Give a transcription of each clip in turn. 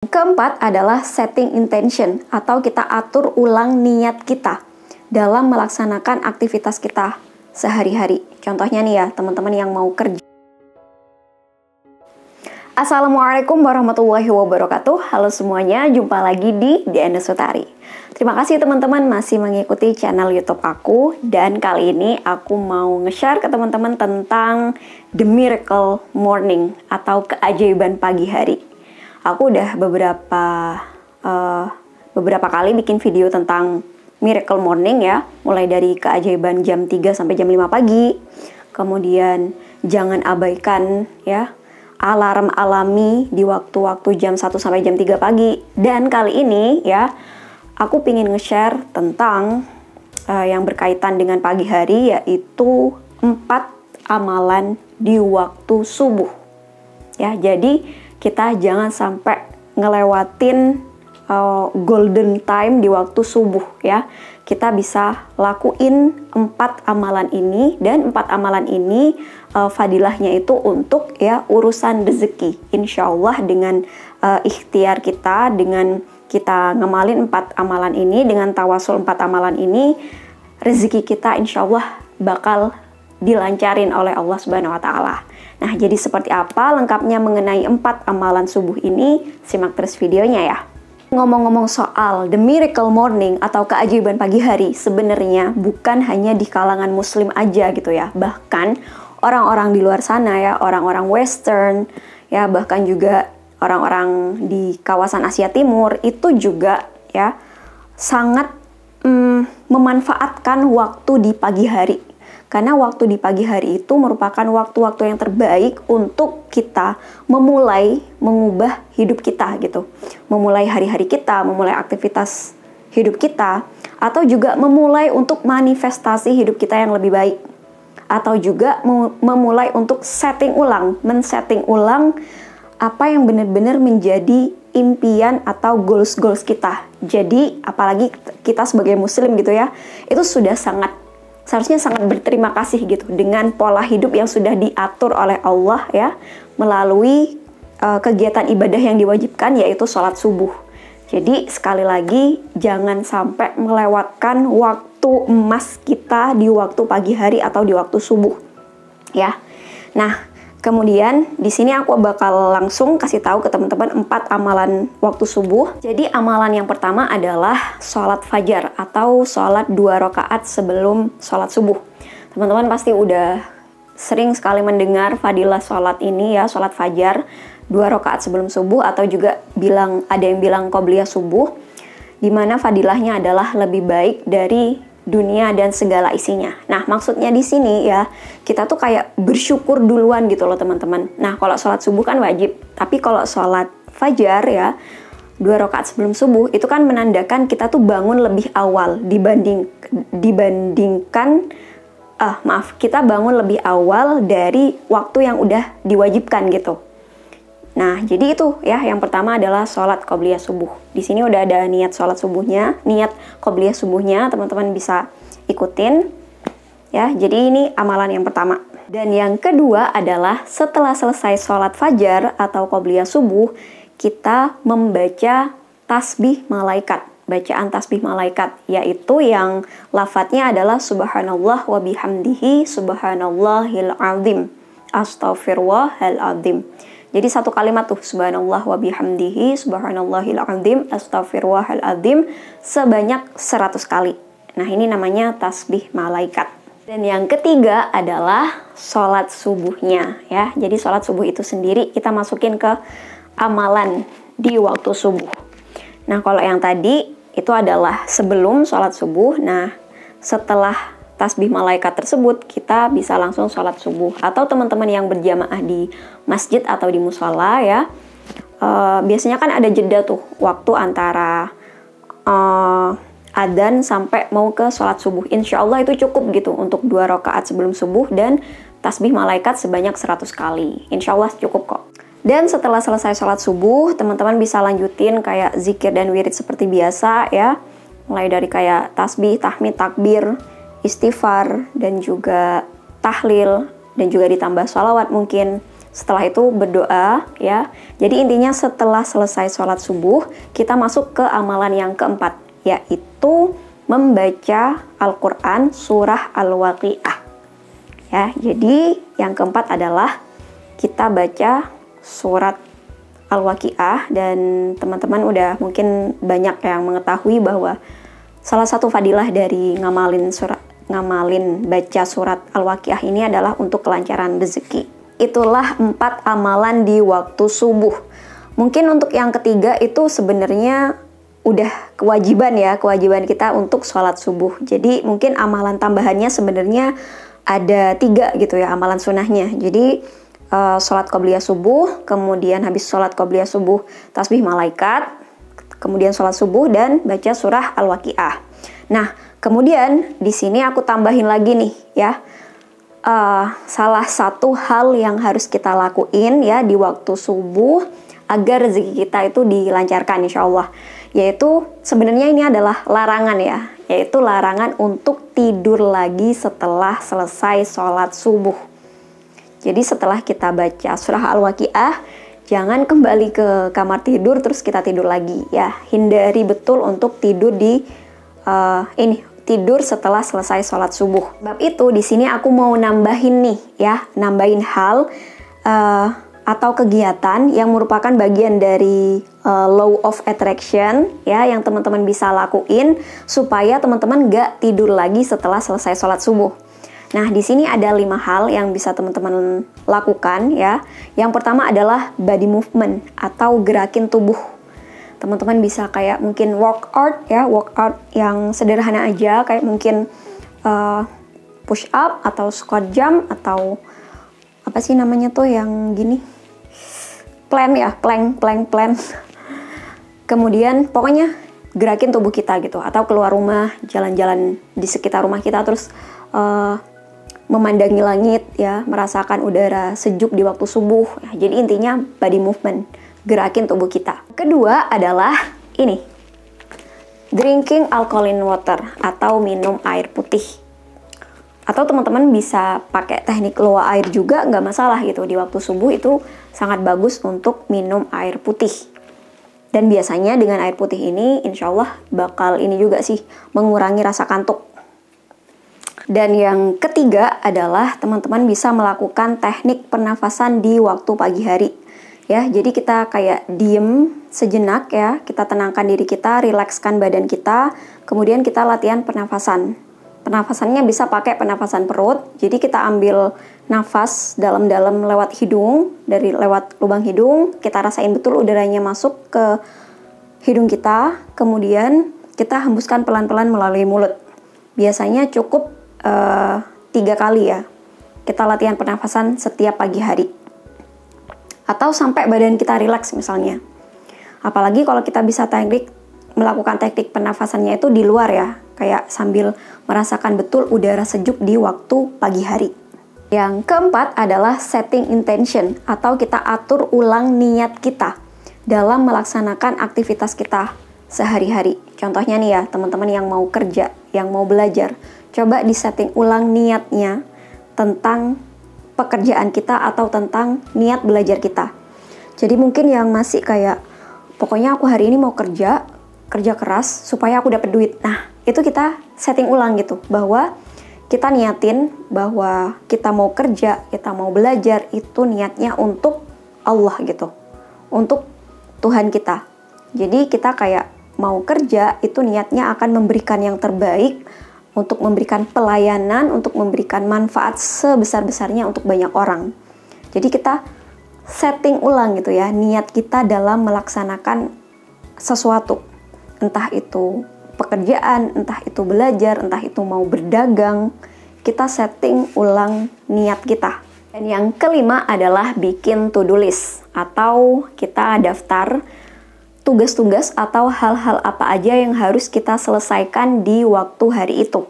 Keempat adalah setting intention atau kita atur ulang niat kita dalam melaksanakan aktivitas kita sehari-hari. Contohnya nih ya, teman-teman yang mau kerja. Assalamualaikum warahmatullahi wabarakatuh. Halo semuanya, jumpa lagi di DNS Utari. Terima kasih teman-teman masih mengikuti channel YouTube aku. Dan kali ini aku mau nge-share ke teman-teman tentang The Miracle Morning atau keajaiban pagi hari. Aku udah beberapa kali bikin video tentang Miracle Morning ya, mulai dari keajaiban jam 3 sampai jam 5 pagi. Kemudian jangan abaikan ya alarm alami di waktu-waktu jam 1 sampai jam 3 pagi. Dan kali ini ya, aku pingin nge-share tentang yang berkaitan dengan pagi hari, yaitu 4 amalan di waktu subuh. Ya, jadi kita jangan sampai ngelewatin golden time di waktu subuh ya. Kita bisa lakuin 4 amalan ini, dan 4 amalan ini fadilahnya itu untuk ya urusan rezeki. Insya Allah dengan ikhtiar kita, dengan kita ngamalin 4 amalan ini, dengan tawasul 4 amalan ini, rezeki kita insya Allah bakal dilancarin oleh Allah Subhanahu wa Ta'ala. Nah, jadi seperti apa lengkapnya mengenai 4 amalan subuh ini? Simak terus videonya ya. Ngomong-ngomong soal The Miracle Morning atau keajaiban pagi hari, sebenarnya bukan hanya di kalangan muslim aja gitu ya. Bahkan orang-orang di luar sana ya, orang-orang western ya, bahkan juga orang-orang di kawasan Asia Timur itu juga ya sangat memanfaatkan waktu di pagi hari. Karena waktu di pagi hari itu merupakan waktu-waktu yang terbaik untuk kita memulai mengubah hidup kita gitu. Memulai hari-hari kita, memulai aktivitas hidup kita, atau juga memulai untuk manifestasi hidup kita yang lebih baik. Atau juga memulai untuk men-setting ulang apa yang benar-benar menjadi impian atau goals kita. Jadi apalagi kita sebagai muslim gitu ya, itu seharusnya sangat berterima kasih gitu dengan pola hidup yang sudah diatur oleh Allah ya, melalui kegiatan ibadah yang diwajibkan, yaitu sholat subuh. Jadi sekali lagi jangan sampai melewatkan waktu emas kita di waktu pagi hari atau di waktu subuh ya. Nah, kemudian di sini aku bakal langsung kasih tahu ke teman-teman 4 amalan waktu subuh. Jadi amalan yang pertama adalah sholat fajar atau sholat 2 rakaat sebelum sholat subuh. Teman-teman pasti udah sering sekali mendengar fadilah sholat ini ya, sholat fajar 2 rakaat sebelum subuh, atau juga ada yang bilang qobliyah subuh, dimana fadilahnya adalah lebih baik dari dunia dan segala isinya. Nah, maksudnya di sini ya, kita tuh kayak bersyukur duluan gitu loh teman-teman. Nah, kalau sholat subuh kan wajib, tapi kalau sholat fajar ya, 2 rakaat sebelum subuh, itu kan menandakan kita tuh bangun lebih awal kita bangun lebih awal dari waktu yang udah diwajibkan gitu. Nah, jadi itu ya, yang pertama adalah sholat qobliyah subuh. Di sini udah ada niat sholat subuhnya, niat qobliyah subuhnya, teman-teman bisa ikutin ya. Jadi ini amalan yang pertama. Dan yang kedua adalah setelah selesai sholat fajar atau qobliyah subuh, kita membaca tasbih malaikat, bacaan tasbih malaikat, yaitu yang lafadznya adalah subhanallah wa bihamdihi subhanallahil azim, astaghfirullahal azim. Jadi satu kalimat tuh, subhanallah wa bihamdihi subhanallahil azim astaghfirullahal azim, sebanyak 100 kali. Nah, ini namanya tasbih malaikat. Dan yang ketiga adalah sholat subuhnya ya. Jadi sholat subuh itu sendiri kita masukin ke amalan di waktu subuh. Nah, kalau yang tadi itu adalah sebelum sholat subuh. Nah, setelah tasbih malaikat tersebut, kita bisa langsung sholat subuh. Atau teman-teman yang berjamaah di masjid atau di musola ya, biasanya kan ada jeda tuh waktu antara adzan sampai mau ke sholat subuh. Insya Allah itu cukup gitu untuk 2 rakaat sebelum subuh dan tasbih malaikat sebanyak 100 kali. Insya Allah cukup kok. Dan setelah selesai sholat subuh, teman-teman bisa lanjutin kayak zikir dan wirid seperti biasa ya. Mulai dari kayak tasbih, tahmid, takbir, istighfar, dan juga tahlil, dan juga ditambah sholawat mungkin, Setelah itu berdoa ya. Jadi intinya setelah selesai sholat subuh, kita masuk ke amalan yang keempat, yaitu membaca Al-Quran surah Al-Waqiah. Ya, jadi yang keempat adalah kita baca surat Al-Waqiah, dan teman-teman udah mungkin banyak yang mengetahui bahwa salah satu fadilah dari ngamalin baca surat Al-Waqiah ini adalah untuk kelancaran rezeki. Itulah 4 amalan di waktu subuh. Mungkin untuk yang ketiga itu sebenarnya udah kewajiban kita untuk sholat subuh. Jadi mungkin amalan tambahannya sebenarnya ada 3 gitu ya, amalan sunnahnya. Jadi sholat qobliyah subuh, kemudian habis sholat qobliyah subuh tasbih malaikat, kemudian sholat subuh dan baca surah Al-Waqiah. Nah, kemudian di sini aku tambahin lagi nih ya, salah satu hal yang harus kita lakuin ya di waktu subuh agar rezeki kita itu dilancarkan insya Allah, yaitu sebenarnya ini adalah larangan ya, yaitu larangan untuk tidur lagi setelah selesai sholat subuh. Jadi setelah kita baca surah Al-Waqiah, jangan kembali ke kamar tidur terus kita tidur lagi ya. Hindari betul untuk tidur di tidur setelah selesai sholat subuh. Bab itu di sini aku mau nambahin nih ya, nambahin hal atau kegiatan yang merupakan bagian dari law of attraction ya, yang teman-teman bisa lakuin supaya teman-teman gak tidur lagi setelah selesai sholat subuh. Nah, di sini ada 5 hal yang bisa teman-teman lakukan ya. Yang pertama adalah body movement atau gerakin tubuh. Teman-teman bisa kayak mungkin workout ya, workout yang sederhana aja, kayak mungkin push up atau squat jump atau apa sih namanya tuh yang gini? Plank ya, plank. Kemudian pokoknya gerakin tubuh kita gitu, atau keluar rumah, jalan-jalan di sekitar rumah kita terus memandangi langit ya, merasakan udara sejuk di waktu subuh. Nah, jadi intinya body movement, gerakin tubuh kita. Kedua adalah ini, drinking alkaline water atau minum air putih. Atau teman-teman bisa pakai teknik luwak air juga, nggak masalah gitu. Di waktu subuh itu sangat bagus untuk minum air putih. Dan biasanya dengan air putih ini insya Allah bakal ini juga sih, mengurangi rasa kantuk. Dan yang ketiga adalah teman-teman bisa melakukan teknik pernafasan di waktu pagi hari. Ya, jadi kita kayak diem sejenak ya, kita tenangkan diri kita, rilekskan badan kita, kemudian kita latihan pernafasan. Pernafasannya bisa pakai pernafasan perut, jadi kita ambil nafas dalam-dalam lewat hidung, lewat lubang hidung, kita rasain betul udaranya masuk ke hidung kita, kemudian kita hembuskan pelan-pelan melalui mulut. Biasanya cukup 3 kali ya, kita latihan pernafasan setiap pagi hari, atau sampai badan kita rileks misalnya. Apalagi kalau kita bisa melakukan teknik pernafasannya itu di luar ya, kayak sambil merasakan betul udara sejuk di waktu pagi hari. Yang keempat adalah setting intention, atau kita atur ulang niat kita dalam melaksanakan aktivitas kita sehari-hari. Contohnya nih ya, teman-teman yang mau kerja, yang mau belajar, coba disetting ulang niatnya tentang pekerjaan kita atau tentang niat belajar kita. Jadi mungkin yang masih kayak, pokoknya aku hari ini mau kerja keras supaya aku dapat duit. Nah, itu kita setting ulang gitu, bahwa kita niatin bahwa kita mau kerja, kita mau belajar, itu niatnya untuk Allah gitu, untuk Tuhan kita. Jadi kita kayak mau kerja, itu niatnya akan memberikan yang terbaik, untuk memberikan pelayanan, untuk memberikan manfaat sebesar-besarnya untuk banyak orang. Jadi kita setting ulang gitu ya, niat kita dalam melaksanakan sesuatu. Entah itu pekerjaan, entah itu belajar, entah itu mau berdagang, kita setting ulang niat kita. Dan yang kelima adalah bikin to-do list, atau kita daftar tugas-tugas atau hal-hal apa aja yang harus kita selesaikan di waktu hari itu.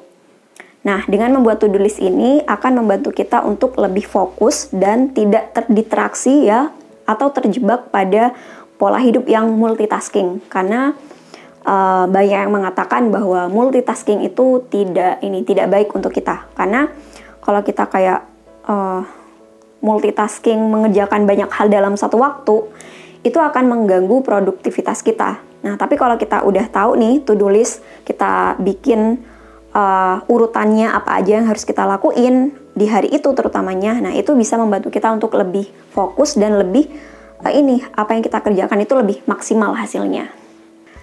Nah, dengan membuat to-do list ini akan membantu kita untuk lebih fokus dan tidak terdistraksi ya, atau terjebak pada pola hidup yang multitasking. Karena banyak yang mengatakan bahwa multitasking itu tidak baik untuk kita. Karena kalau kita kayak multitasking, mengerjakan banyak hal dalam satu waktu, itu akan mengganggu produktivitas kita. Nah, tapi kalau kita udah tahu nih to-do list, kita bikin urutannya apa aja yang harus kita lakuin di hari itu terutamanya, nah itu bisa membantu kita untuk lebih fokus dan lebih apa yang kita kerjakan itu lebih maksimal hasilnya.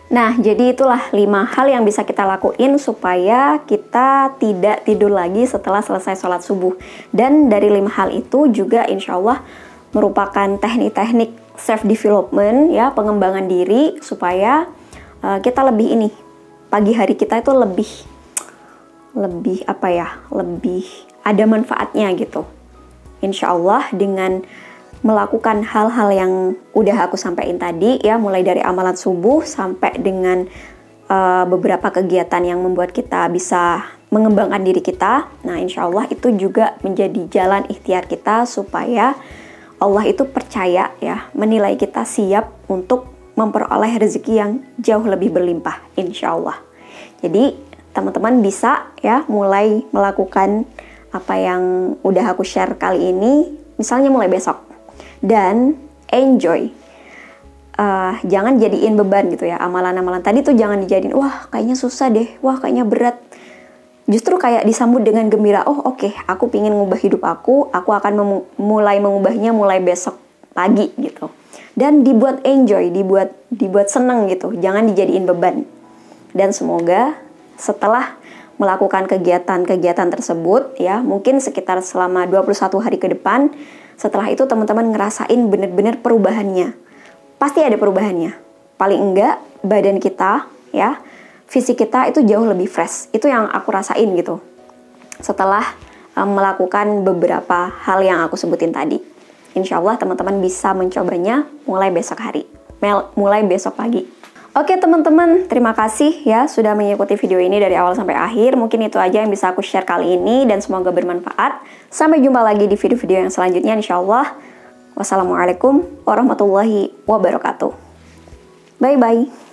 Nah, jadi itulah 5 hal yang bisa kita lakuin supaya kita tidak tidur lagi setelah selesai sholat subuh. Dan dari 5 hal itu juga insya Allah merupakan teknik-teknik self-development, ya, pengembangan diri supaya kita lebih pagi hari kita itu lebih ada manfaatnya gitu. Insya Allah dengan melakukan hal-hal yang udah aku sampaikan tadi, ya, mulai dari amalan subuh sampai dengan beberapa kegiatan yang membuat kita bisa mengembangkan diri kita. Nah, insya Allah itu juga menjadi jalan ikhtiar kita supaya Allah itu percaya, ya, menilai kita siap untuk memperoleh rezeki yang jauh lebih berlimpah, insya Allah. Jadi teman-teman bisa, ya, mulai melakukan apa yang udah aku share kali ini, misalnya mulai besok, dan enjoy. Jangan jadiin beban gitu ya, amalan-amalan tadi tuh jangan dijadiin, wah kayaknya susah deh, wah kayaknya berat. Justru kayak disambut dengan gembira, oh oke, aku pingin ngubah hidup aku akan mulai mengubahnya mulai besok pagi gitu. Dan dibuat enjoy, dibuat seneng gitu, jangan dijadiin beban. Dan semoga setelah melakukan kegiatan-kegiatan tersebut, ya, mungkin sekitar selama 21 hari ke depan, setelah itu teman-teman ngerasain bener-bener perubahannya. Pasti ada perubahannya. Paling enggak badan kita, ya, fisik kita itu jauh lebih fresh. Itu yang aku rasain gitu. Setelah melakukan beberapa hal yang aku sebutin tadi. Insya Allah teman-teman bisa mencobanya mulai besok hari. Mulai besok pagi. Oke teman-teman, terima kasih ya sudah mengikuti video ini dari awal sampai akhir. Mungkin itu aja yang bisa aku share kali ini dan semoga bermanfaat. Sampai jumpa lagi di video-video yang selanjutnya insya Allah. Wassalamualaikum warahmatullahi wabarakatuh. Bye-bye.